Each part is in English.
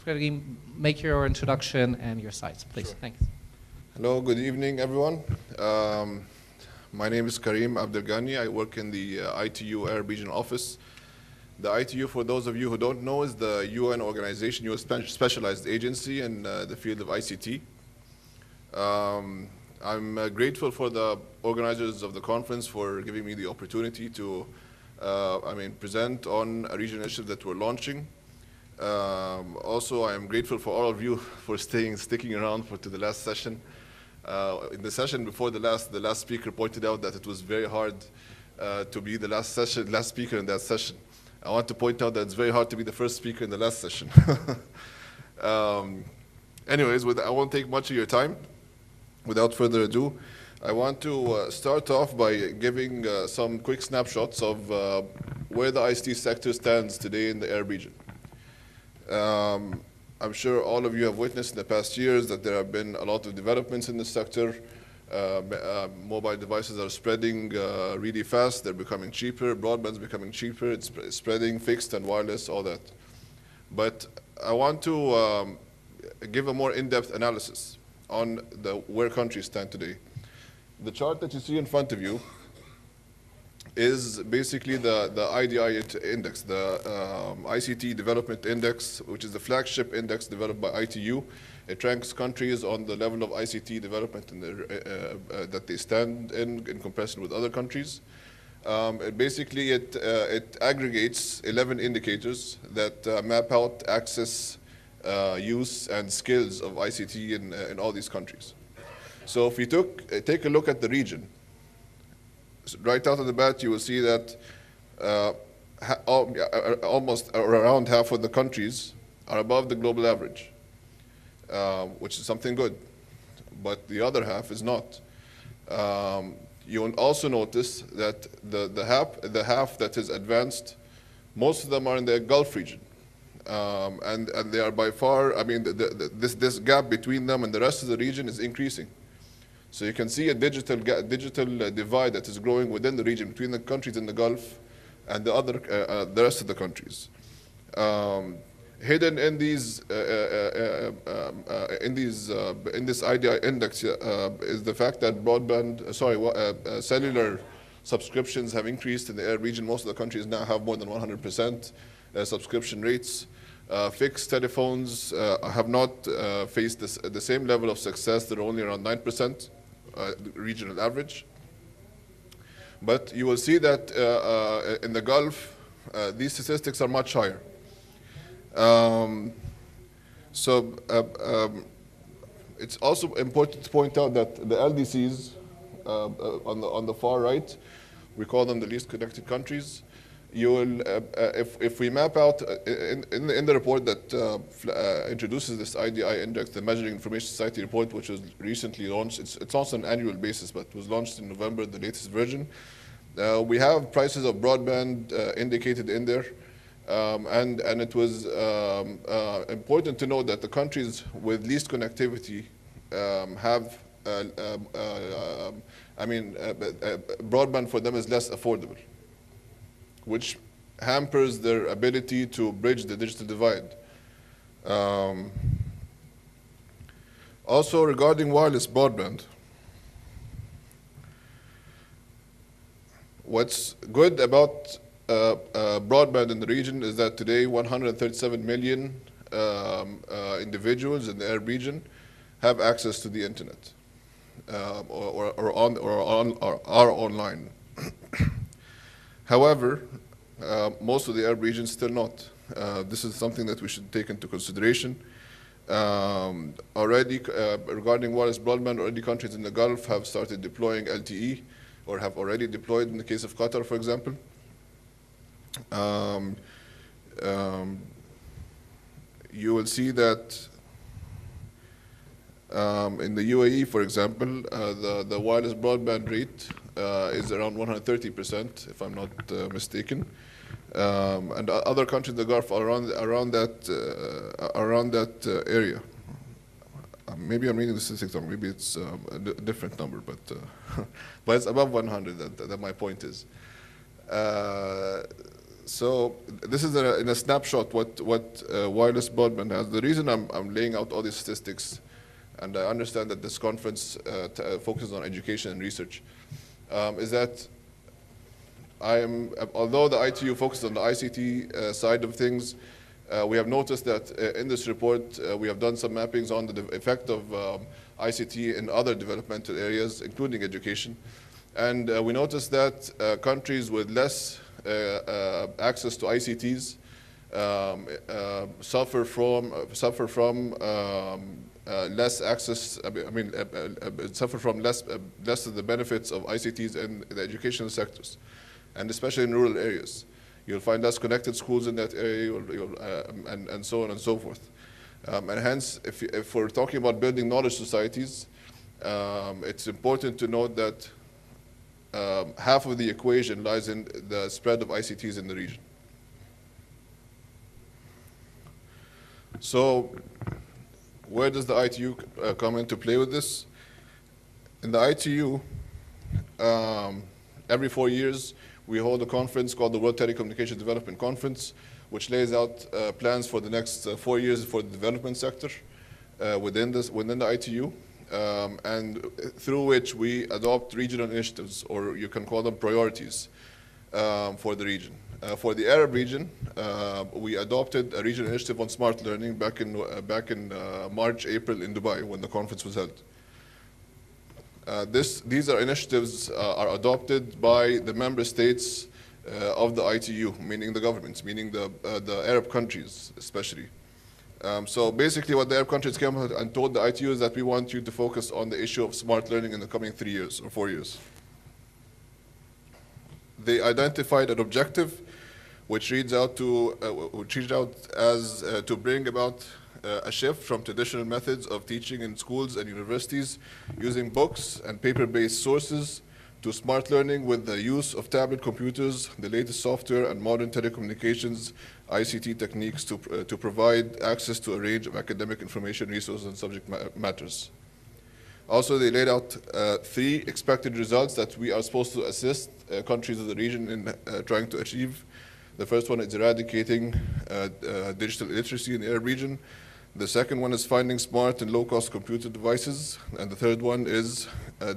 Karim, make your introduction and your sites, please. Sure. Thanks. Hello, good evening, everyone. My name is Karim Abdelghani. I work in the ITU Arab Regional Office. The ITU, for those of you who don't know, is the UN organization, UN specialized agency in the field of ICT. I'm grateful for the organizers of the conference for giving me the opportunity to present on a regional initiative that we're launching. Also, I am grateful for all of you for sticking around to the last session. In the session before the last speaker pointed out that it was very hard to be the last speaker in that session. I want to point out that it's very hard to be the first speaker in the last session. Anyways, I won't take much of your time. Without further ado, I want to start off by giving some quick snapshots of where the ICT sector stands today in the Arab region. I'm sure all of you have witnessed in the past years that there have been a lot of developments in the sector. Mobile devices are spreading really fast. They're becoming cheaper. Broadband's becoming cheaper. It's spreading, fixed and wireless, all that. But I want to give a more in-depth analysis on where countries stand today. The chart that you see in front of you is basically the IDI index, the ICT Development Index, which is the flagship index developed by ITU. It ranks countries on the level of ICT development that they stand in comparison with other countries. It aggregates 11 indicators that map out access, use and skills of ICT in all these countries. So if we take a look at the region, right out of the bat, you will see that almost around half of the countries are above the global average, which is something good, but the other half is not. You will also notice that the half that is advanced, most of them are in the Gulf region. And they are by far, this gap between them and the rest of the region is increasing. So you can see a digital divide that is growing within the region between the countries in the Gulf and the rest of the countries. Hidden in this IDI index is the fact that cellular subscriptions have increased in the Arab region. Most of the countries now have more than 100% subscription rates. Fixed telephones have not faced the same level of success. They're only around 9%, regional average. But you will see that in the Gulf, these statistics are much higher. It's also important to point out that the LDCs on the far right, we call them the least connected countries. You will, if we map out in the report that introduces this IDI index, the Measuring Information Society report, which was recently launched. It's also on an annual basis, but was launched in November, the latest version. We have prices of broadband indicated in there, and it was important to note that the countries with least connectivity have, broadband for them is less affordable, which hampers their ability to bridge the digital divide. Also, regarding wireless broadband, what's good about broadband in the region is that today 137 million individuals in the Arab region have access to the internet or are online. However, most of the Arab region still not. This is something that we should take into consideration. Already, regarding wireless broadband, already countries in the Gulf have started deploying LTE, or have already deployed in the case of Qatar, for example. You will see that in the UAE, for example, the wireless broadband rate is around 130%, if I'm not mistaken, and other countries in the Gulf are around that area. Maybe I'm reading the statistics wrong. Maybe it's a different number, but but it's above 100. That my point is. So this is in a snapshot what wireless broadband has. The reason I'm laying out all these statistics, and I understand that this conference focuses on education and research, is that although the ITU focuses on the ICT side of things, we have noticed that in this report we have done some mappings on the effect of ICT in other developmental areas, including education. And we noticed that countries with less access to ICTs suffer from less access. Suffer from less of the benefits of ICTs in the educational sectors, and especially in rural areas. You'll find less connected schools in that area, and so on and so forth. And hence, if we're talking about building knowledge societies, it's important to note that half of the equation lies in the spread of ICTs in the region. So where does the ITU come into play with this? In the ITU, every 4 years, we hold a conference called the World Telecommunication Development Conference, which lays out plans for the next 4 years for the development sector within the ITU, and through which we adopt regional initiatives, or you can call them priorities, for the region. For the Arab region, we adopted a regional initiative on smart learning back in March, April in Dubai when the conference was held. These are initiatives are adopted by the member states of the ITU, meaning the governments, meaning the Arab countries especially. So basically what the Arab countries came out and told the ITU is that we want you to focus on the issue of smart learning in the coming 3 years or 4 years. They identified an objective which reads out as to bring about a shift from traditional methods of teaching in schools and universities using books and paper-based sources to smart learning with the use of tablet computers, the latest software, and modern telecommunications ICT techniques to provide access to a range of academic information, resources, and subject matters. Also, they laid out 3 expected results that we are supposed to assist countries of the region in trying to achieve. The first one is eradicating digital illiteracy in the Arab region. The second one is finding smart and low-cost computer devices. And the third one is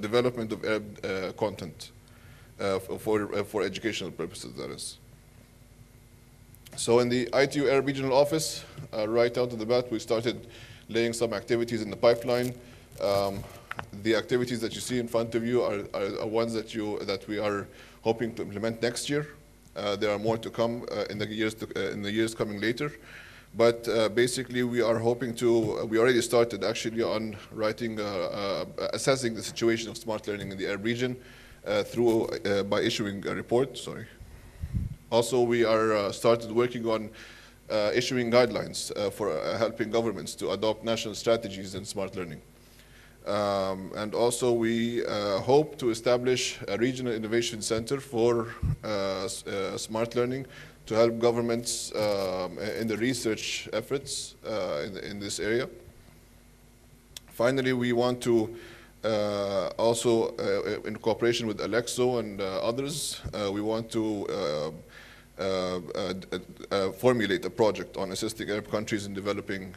development of Arab content for educational purposes, that is. So in the ITU Arab Regional Office, right out of the bat, we started laying some activities in the pipeline. The activities that you see in front of you are ones that we are hoping to implement next year. There are more to come in the years coming later. But basically, we are hoping to, we already started actually on writing, assessing the situation of smart learning in the Arab region by issuing a report, sorry. Also, we are started working on issuing guidelines for helping governments to adopt national strategies in smart learning. And also, we hope to establish a regional innovation center for smart learning to help governments in the research efforts in this area. Finally, we want to also, in cooperation with Alexo and others, we want to formulate a project on assisting Arab countries in developing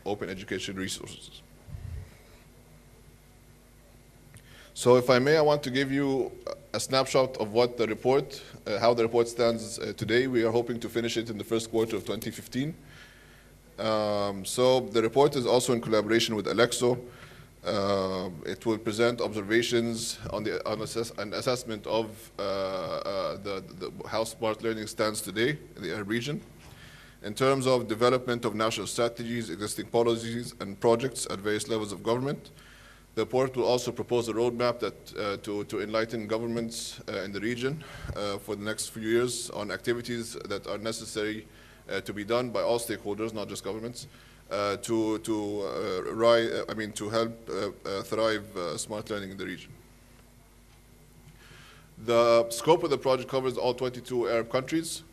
open education resources. So if I may, I want to give you a snapshot of what the report, how the report stands today. We are hoping to finish it in the first quarter of 2015. So the report is also in collaboration with Alexo. It will present observations on an assessment of how smart learning stands today in the Arab region. In terms of development of national strategies, existing policies, and projects at various levels of government. The report will also propose a roadmap to enlighten governments in the region for the next few years on activities that are necessary to be done by all stakeholders, not just governments, to help thrive smart learning in the region. The scope of the project covers all 22 Arab countries,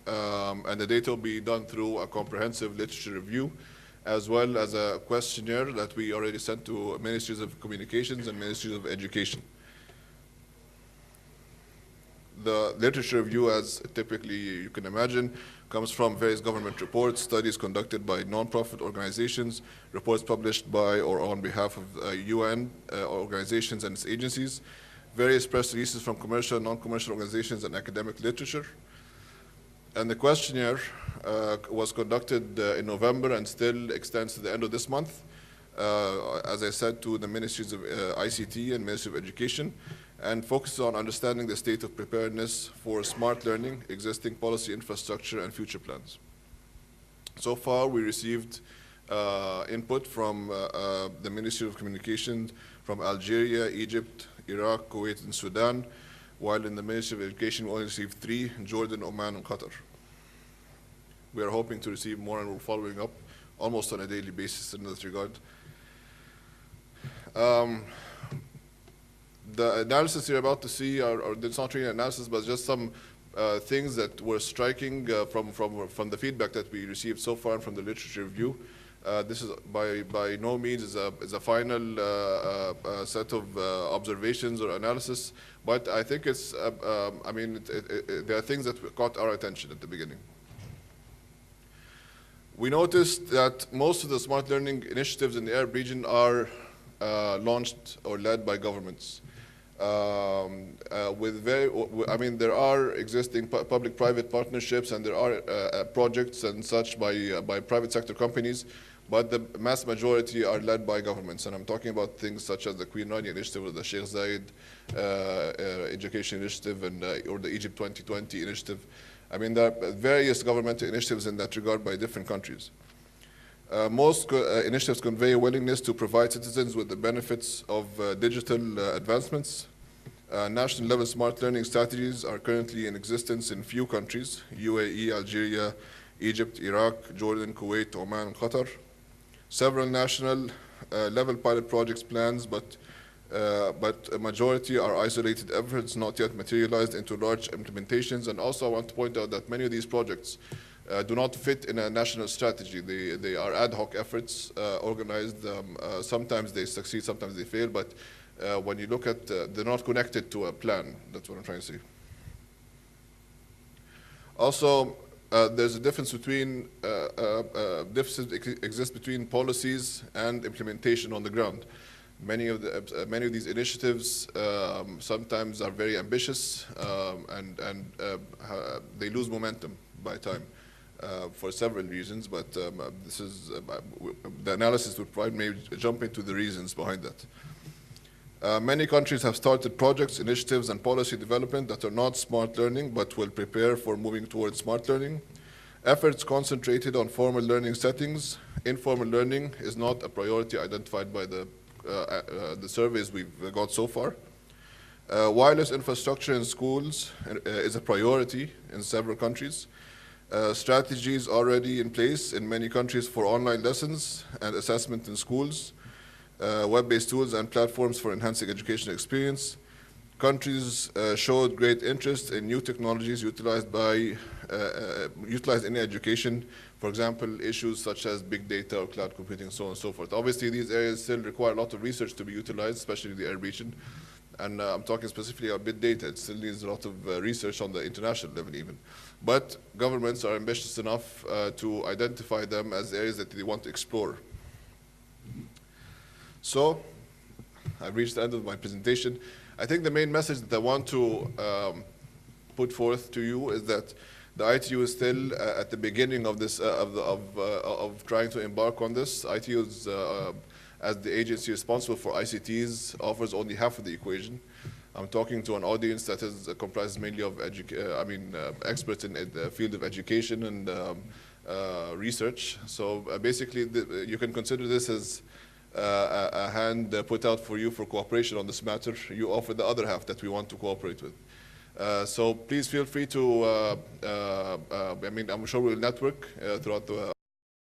and the data will be done through a comprehensive literature review, as well as a questionnaire that we already sent to ministries of communications and ministries of education. The literature review, as typically you can imagine, comes from various government reports, studies conducted by non-profit organizations, reports published by or on behalf of UN organizations and its agencies, various press releases from commercial and non-commercial organizations, and academic literature. And the questionnaire was conducted in November and still extends to the end of this month, as I said, to the Ministries of ICT and Ministry of Education, and focuses on understanding the state of preparedness for smart learning, existing policy infrastructure, and future plans. So far, we received input from the Ministry of Communications from Algeria, Egypt, Iraq, Kuwait, and Sudan, while in the Ministry of Education we only received 3, Jordan, Oman, and Qatar. We are hoping to receive more, and we're following up almost on a daily basis in this regard. The analysis you're about to see it's not really an analysis, but just some things that were striking from the feedback that we received so far and from the literature review. This is by no means is a final set of observations or analysis, but I think it's, there are things that caught our attention at the beginning. We noticed that most of the smart learning initiatives in the Arab region are launched or led by governments. There are existing public-private partnerships, and there are projects and such by private sector companies, but the mass majority are led by governments. And I'm talking about things such as the Queen Rania Initiative or the Sheikh Zayed Education Initiative or the Egypt 2020 Initiative. I mean, there are various governmental initiatives in that regard by different countries. Most initiatives convey a willingness to provide citizens with the benefits of digital advancements. National level smart learning strategies are currently in existence in few countries: UAE, Algeria, Egypt, Iraq, Jordan, Kuwait, Oman, and Qatar. Several national level pilot projects plans, but a majority are isolated efforts not yet materialized into large implementations. And also I want to point out that many of these projects do not fit in a national strategy. They are ad hoc efforts organized. Sometimes they succeed, sometimes they fail, but when you look at, they're not connected to a plan. That's what I'm trying to say. Also, there's a difference between, exists between policies and implementation on the ground. Many of these initiatives sometimes are very ambitious and they lose momentum by time. For several reasons, but this is the analysis would probably maybe jump into the reasons behind that. Many countries have started projects, initiatives, and policy development that are not smart learning, but will prepare for moving towards smart learning. Efforts concentrated on formal learning settings. Informal learning is not a priority identified by the surveys we've got so far. Wireless infrastructure in schools is a priority in several countries. Strategies already in place in many countries for online lessons and assessment in schools, web-based tools and platforms for enhancing educational experience. Countries showed great interest in new technologies utilized in education. For example, issues such as big data or cloud computing, so on and so forth. Obviously, these areas still require a lot of research to be utilized, especially in the Arab region. And I'm talking specifically about big data. It still needs a lot of research on the international level even. But governments are ambitious enough to identify them as areas that they want to explore. So, I've reached the end of my presentation. I think the main message that I want to put forth to you is that the ITU is still at the beginning of this, of trying to embark on this. ITU is, as the agency responsible for ICTs, offers only half of the equation. I'm talking to an audience that is comprised mainly of experts in the field of education and research. So basically, you can consider this as a hand put out for you for cooperation on this matter. You offer the other half that we want to cooperate with. So please feel free to, I'm sure we'll network throughout the